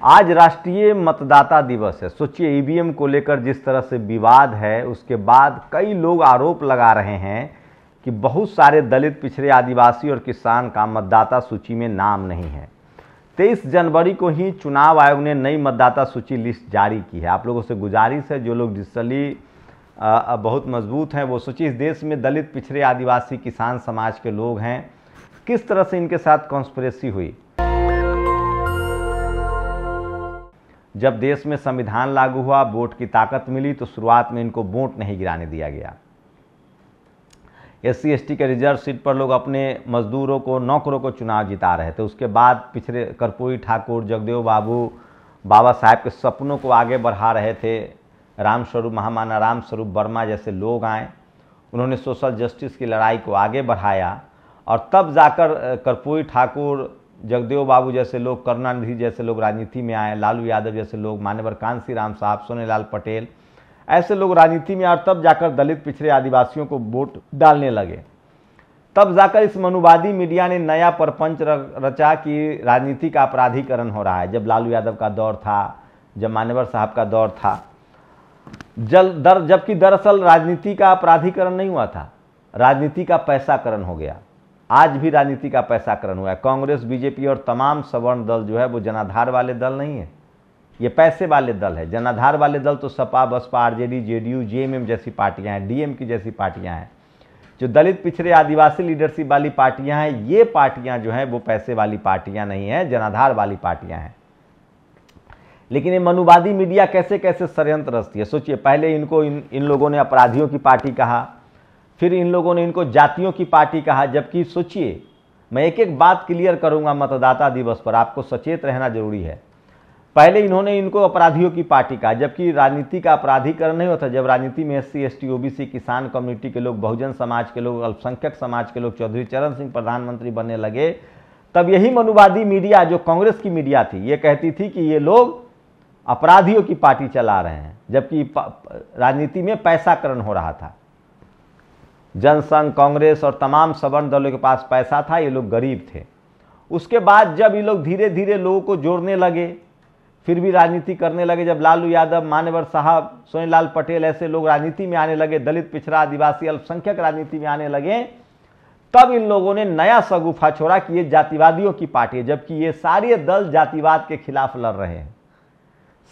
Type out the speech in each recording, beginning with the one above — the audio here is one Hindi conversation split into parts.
आज राष्ट्रीय मतदाता दिवस है। सोचिए ईवीएम को लेकर जिस तरह से विवाद है, उसके बाद कई लोग आरोप लगा रहे हैं कि बहुत सारे दलित, पिछड़े, आदिवासी और किसान का मतदाता सूची में नाम नहीं है। 23 जनवरी को ही चुनाव आयोग ने नई मतदाता सूची लिस्ट जारी की है। आप लोगों से गुजारिश है, जो लोग डिजिटली बहुत मजबूत हैं वो सोचिए इस देश में दलित, पिछड़े, आदिवासी, किसान समाज के लोग हैं, किस तरह से इनके साथ कॉन्स्पिरेसी हुई। जब देश में संविधान लागू हुआ, वोट की ताकत मिली, तो शुरुआत में इनको वोट नहीं गिराने दिया गया। SC ST के रिजर्व सीट पर लोग अपने मजदूरों को, नौकरों को चुनाव जिता रहे थे। उसके बाद पिछड़े कर्पूरी ठाकुर, जगदेव बाबू, बाबा साहेब के सपनों को आगे बढ़ा रहे थे। रामस्वरूप, महामाना रामस्वरूप वर्मा जैसे लोग आए, उन्होंने सोशल जस्टिस की लड़ाई को आगे बढ़ाया और तब जाकर कर्पूरी ठाकुर, जगदेव बाबू जैसे लोग, करुणानिधि जैसे लोग राजनीति में आए, लालू यादव जैसे लोग, मान्यवर कांशीराम साहब, सोनेलाल पटेल, ऐसे लोग राजनीति में, और तब जाकर दलित, पिछड़े, आदिवासियों को वोट डालने लगे। तब जाकर इस मनुवादी मीडिया ने नया परपंच रचा कि राजनीति का अपराधीकरण हो रहा है। जब लालू यादव का दौर था, जब मान्यवर साहब का दौर था, जबकि दरअसल राजनीति का अपराधीकरण नहीं हुआ था, राजनीति का पैसाकरण हो गया। आज भी राजनीति का पैसाकरण हुआ है। कांग्रेस, बीजेपी और तमाम सवर्ण दल जो है वो जनाधार वाले दल नहीं है, ये पैसे वाले दल है। जनाधार वाले दल तो Sapa, Baspa, RJD, JDU, JMM जैसी पार्टियां हैं, DM की जैसी पार्टियां हैं। जो दलित, पिछड़े, आदिवासी लीडरशिप वाली पार्टियां हैं, ये पार्टियां जो हैं वो पैसे वाली पार्टियां नहीं हैं, जनाधार वाली पार्टियां हैं। लेकिन ये मनुवादी मीडिया कैसे कैसे षड्यंत्र रचती है। सोचिए, पहले इनको इन लोगों ने अपराधियों की पार्टी कहा, फिर इन लोगों ने इनको जातियों की पार्टी कहा। जबकि सोचिए, मैं एक एक बात क्लियर करूंगा मतदाता दिवस पर, आपको सचेत रहना जरूरी है। पहले इन्होंने इनको अपराधियों की पार्टी कहा, जबकि राजनीति का अपराधीकरण नहीं होता। जब राजनीति में SC ST OBC, किसान कम्युनिटी के लोग, बहुजन समाज के लोग, अल्पसंख्यक समाज के लोग, चौधरी चरण सिंह प्रधानमंत्री बनने लगे, तब यही मनुवादी मीडिया, जो कांग्रेस की मीडिया थी, ये कहती थी कि ये लोग अपराधियों की पार्टी चला रहे हैं, जबकि राजनीति में पैसाकरण हो रहा था। जनसंघ, कांग्रेस और तमाम सवर्ण दलों के पास पैसा था, ये लोग गरीब थे। उसके बाद जब ये लोग धीरे धीरे लोगों को जोड़ने लगे, फिर भी राजनीति करने लगे, जब लालू यादव, मान्यवर साहब, सोनेलाल पटेल ऐसे लोग राजनीति में आने लगे, दलित, पिछड़ा, आदिवासी, अल्पसंख्यक राजनीति में आने लगे, तब इन लोगों ने नया शगुफा छोड़ा कि ये जातिवादियों की पार्टी है। जबकि ये सारे दल जातिवाद के खिलाफ लड़ रहे हैं।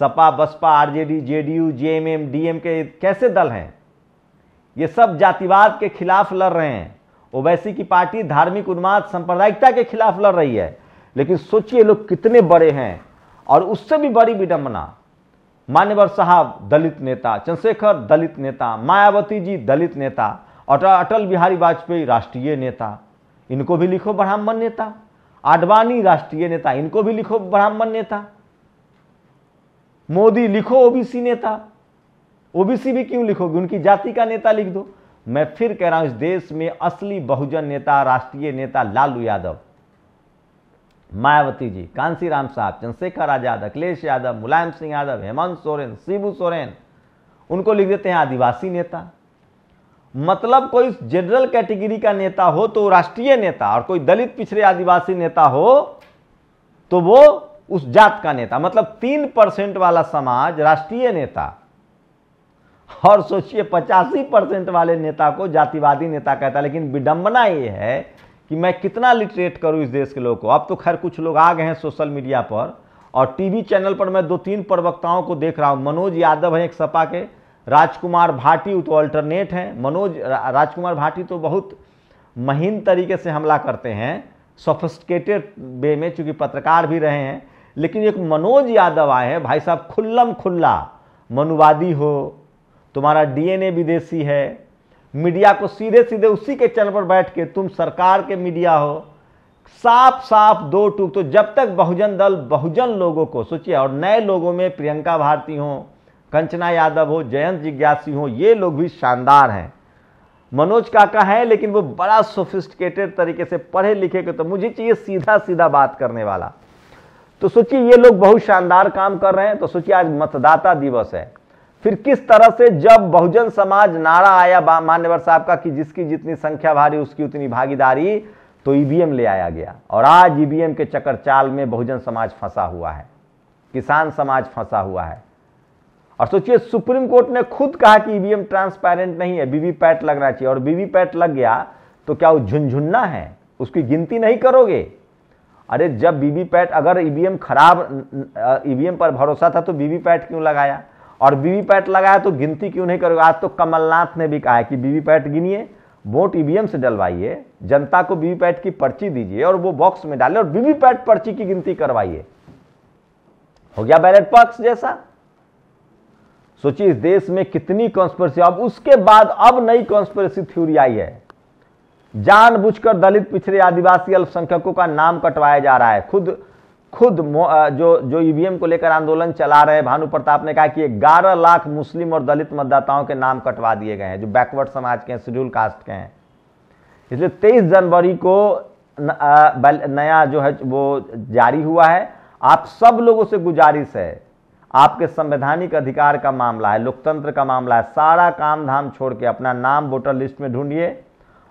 Sapa, Baspa, RJD, JDU, JMM, DM के कैसे दल हैं? ये सब जातिवाद के खिलाफ लड़ रहे हैं। ओवैसी की पार्टी धार्मिक उन्माद, सांप्रदायिकता के खिलाफ लड़ रही है। लेकिन सोचिए लोग कितने बड़े हैं। और उससे भी बड़ी विडंबना, मान्यवर साहब दलित नेता, चंद्रशेखर दलित नेता, मायावती जी दलित नेता, और अटल बिहारी वाजपेयी राष्ट्रीय नेता, इनको भी लिखो ब्राह्मण नेता। आडवाणी राष्ट्रीय नेता, इनको भी लिखो ब्राह्मण नेता। मोदी लिखो OBC नेता। OBC भी क्यों लिखोगे, उनकी जाति का नेता लिख दो। मैं फिर कह रहा हूं, इस देश में असली बहुजन नेता, राष्ट्रीय नेता लालू यादव, मायावती जी, कांशीराम साहब, चंद्रशेखर आजाद, अखिलेश यादव, मुलायम सिंह यादव, हेमंत सोरेन, शिबू सोरेन, उनको लिख देते हैं आदिवासी नेता। मतलब कोई जनरल कैटेगरी का नेता हो तो राष्ट्रीय नेता, और कोई दलित, पिछड़े, आदिवासी नेता हो तो वो उस जात का नेता। मतलब 3% वाला समाज राष्ट्रीय नेता, और सोचिए 85% वाले नेता को जातिवादी नेता कहता है। लेकिन विडंबना ये है कि मैं कितना लिटरेट करूं इस देश के लोगों को। अब तो खैर कुछ लोग आ गए हैं सोशल मीडिया पर, और टीवी चैनल पर मैं 2-3 प्रवक्ताओं को देख रहा हूं। मनोज यादव है एक सपा के, राजकुमार भाटी तो अल्टरनेट हैं। राजकुमार भाटी तो बहुत महीन तरीके से हमला करते हैं, सोफिस्टिकेटेड वे में, चूंकि पत्रकार भी रहे हैं। लेकिन एक मनोज यादव आए हैं, भाई साहब खुल्लम खुल्ला मनुवादी हो, तुम्हारा DNA विदेशी है, मीडिया को सीधे सीधे उसी के चैनल पर बैठ के तुम सरकार के मीडिया हो, साफ साफ दो टूक। तो जब तक बहुजन दल बहुजन लोगों को, सोचिए, और नए लोगों में प्रियंका भारती हो, कंचना यादव हो, जयंत जिज्ञासी हो, ये लोग भी शानदार हैं। मनोज काका है, लेकिन वो बड़ा सोफिस्टिकेटेड तरीके से पढ़े लिखे के, तो मुझे चाहिए सीधा सीधा बात करने वाला। तो सोचिए ये लोग बहुत शानदार काम कर रहे हैं। तो सोचिए आज मतदाता दिवस है, फिर किस तरह से जब बहुजन समाज नारा आया मान्यवर साहब का कि जिसकी जितनी संख्या भारी उसकी उतनी भागीदारी, तो ईवीएम ले आया गया। और आज ईवीएम के चक्कर चाल में बहुजन समाज फंसा हुआ है। किसान समाज फंसा हुआ है। और सोचिए, सुप्रीम कोर्ट ने खुद कहा कि ईवीएम ट्रांसपेरेंट नहीं है, वीवीपैट लगना चाहिए, और वीवीपैट लग गया तो क्या वो झुनझुन्ना है, उसकी गिनती नहीं करोगे? अरे जब वीवीपैट, अगर ईवीएम खराब, ईवीएम पर भरोसा था तो वीवीपैट क्यों लगाया, और वीवीपैट लगाया तो गिनती क्यों नहीं करोगे? आज तो कमलनाथ ने भी कहा है कि वीवीपैट गिनिए, वोट ईवीएम से डलवाइए, जनता को वीवीपैट की पर्ची दीजिए और वो बॉक्स में डाले और वीवीपैट पर्ची की गिनती करवाइए। हो गया बैलेट पक्ष जैसा। सोचिए इस देश में कितनी कॉन्स्पिरेसी। अब उसके बाद अब नई कॉन्स्पिरेसी थ्योरी आई है, जानबूझकर दलित, पिछड़े, आदिवासी, अल्पसंख्यकों का नाम कटवाया जा रहा है। खुद जो ईवीएम को लेकर आंदोलन चला रहे भानु प्रताप ने कहा कि 11 लाख मुस्लिम और दलित मतदाताओं के नाम कटवा दिए गए हैं, जो बैकवर्ड समाज के हैं, शेड्यूल कास्ट के हैं। इसलिए 23 जनवरी को नया जो है वो जारी हुआ है। आप सब लोगों से गुजारिश है, आपके संवैधानिक अधिकार का मामला है, लोकतंत्र का मामला है, सारा काम धाम छोड़ के अपना नाम वोटर लिस्ट में ढूंढिए,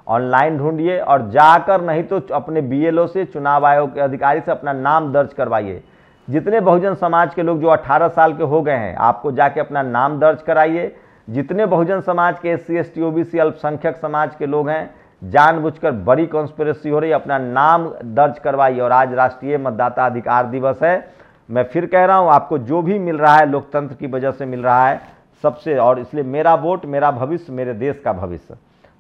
ऑनलाइन ढूंढिए, और जाकर नहीं तो अपने बीएलओ से, चुनाव आयोग के अधिकारी से अपना नाम दर्ज करवाइए। जितने बहुजन समाज के लोग जो 18 साल के हो गए हैं, आपको जाके अपना नाम दर्ज कराइए। जितने बहुजन समाज के SC ST OBC अल्पसंख्यक समाज के लोग हैं, जानबूझकर बड़ी कॉन्स्पिरेसी हो रही है, अपना नाम दर्ज करवाइए। और आज राष्ट्रीय मतदाता अधिकार दिवस है। मैं फिर कह रहा हूं, आपको जो भी मिल रहा है लोकतंत्र की वजह से मिल रहा है सबसे, और इसलिए मेरा वोट, मेरा भविष्य, मेरे देश का भविष्य।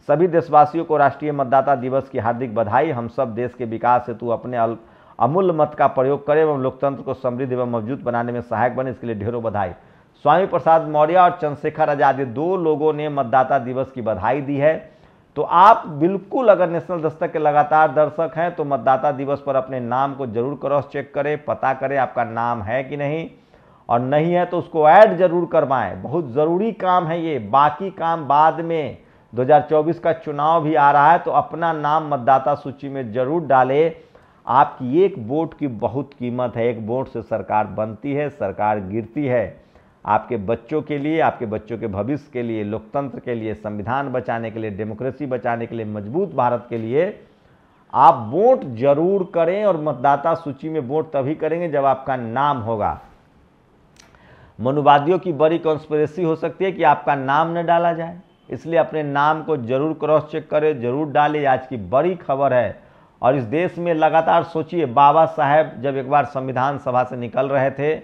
सभी देशवासियों को राष्ट्रीय मतदाता दिवस की हार्दिक बधाई। हम सब देश के विकास हेतु अपने अमूल्य मत का प्रयोग करें एवं लोकतंत्र को समृद्ध एवं मजबूत बनाने में सहायक बने, इसके लिए ढेरों बधाई। स्वामी प्रसाद मौर्य और चंद्रशेखर आजाद, 2 लोगों ने मतदाता दिवस की बधाई दी है। तो आप बिल्कुल, अगर नेशनल दस्तक के लगातार दर्शक हैं तो मतदाता दिवस पर अपने नाम को जरूर क्रॉस चेक करें, पता करें आपका नाम है कि नहीं, और नहीं है तो उसको ऐड जरूर करवाएं। बहुत जरूरी काम है ये, बाकी काम बाद में। 2024 का चुनाव भी आ रहा है तो अपना नाम मतदाता सूची में जरूर डालें। आपकी एक वोट की बहुत कीमत है, एक वोट से सरकार बनती है, सरकार गिरती है। आपके बच्चों के लिए, आपके बच्चों के भविष्य के लिए, लोकतंत्र के लिए, संविधान बचाने के लिए, डेमोक्रेसी बचाने के लिए, मजबूत भारत के लिए आप वोट जरूर करें। और मतदाता सूची में वोट तभी करेंगे जब आपका नाम होगा। मनुवादियों की बड़ी कॉन्स्पिरेसी हो सकती है कि आपका नाम न डाला जाए, इसलिए अपने नाम को जरूर क्रॉस चेक करें, जरूर डालें। आज की बड़ी खबर है। और इस देश में लगातार सोचिए, बाबा साहेब जब एक बार संविधान सभा से निकल रहे थे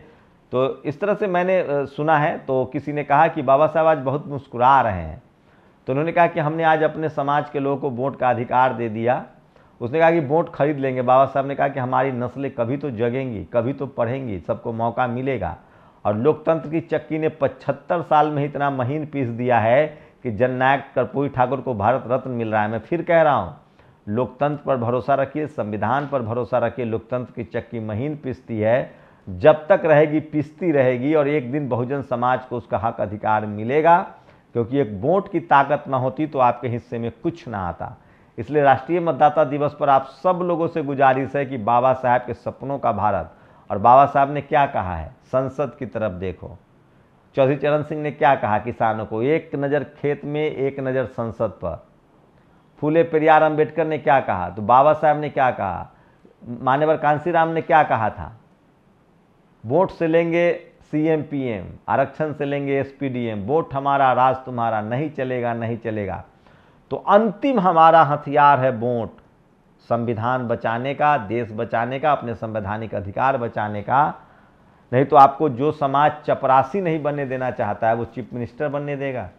तो इस तरह से मैंने सुना है, तो किसी ने कहा कि बाबा साहब आज बहुत मुस्कुरा रहे हैं। तो उन्होंने कहा कि हमने आज अपने समाज के लोगों को वोट का अधिकार दे दिया। उसने कहा कि वोट खरीद लेंगे। बाबा साहब ने कहा कि हमारी नस्लें कभी तो जगेंगी, कभी तो पढ़ेंगी, सबको मौका मिलेगा। और लोकतंत्र की चक्की ने 75 साल में इतना महीन पीस दिया है कि जननायक कर्पूरी ठाकुर को भारत रत्न मिल रहा है। मैं फिर कह रहा हूँ, लोकतंत्र पर भरोसा रखिए, संविधान पर भरोसा रखिए। लोकतंत्र की चक्की महीन पीसती है, जब तक रहेगी पीसती रहेगी, और एक दिन बहुजन समाज को उसका हक अधिकार मिलेगा। क्योंकि एक वोट की ताकत ना होती तो आपके हिस्से में कुछ ना आता। इसलिए राष्ट्रीय मतदाता दिवस पर आप सब लोगों से गुजारिश है कि बाबा साहब के सपनों का भारत, और बाबा साहब ने क्या कहा है, संसद की तरफ देखो। चौधरी चरण सिंह ने क्या कहा किसानों को, एक नज़र खेत में, एक नज़र संसद पर। फूले पेरियार अंबेडकर ने क्या कहा, तो बाबा साहब ने क्या कहा, मान्यवर कांसीराम ने क्या कहा था, वोट से लेंगे CM PM, आरक्षण से लेंगे SPDM, वोट हमारा राज तुम्हारा, नहीं चलेगा नहीं चलेगा। तो अंतिम हमारा हथियार है वोट, संविधान बचाने का, देश बचाने का, अपने संवैधानिक अधिकार बचाने का। नहीं तो आपको जो समाज चपरासी नहीं बनने देना चाहता है वो चीफ मिनिस्टर बनने देगा।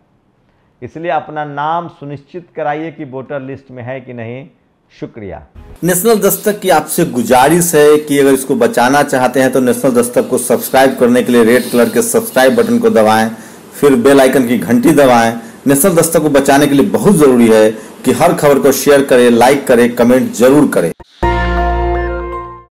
इसलिए अपना नाम सुनिश्चित कराइए कि वोटर लिस्ट में है कि नहीं। शुक्रिया। नेशनल दस्तक की आपसे गुजारिश है कि अगर इसको बचाना चाहते हैं तो नेशनल दस्तक को सब्सक्राइब करने के लिए रेड कलर के सब्सक्राइब बटन को दबाएं, फिर बेल आइकन की घंटी दबाएं। नेशनल दस्तक को बचाने के लिए बहुत जरूरी है कि हर खबर को शेयर करें, लाइक करें, कमेंट जरूर करें।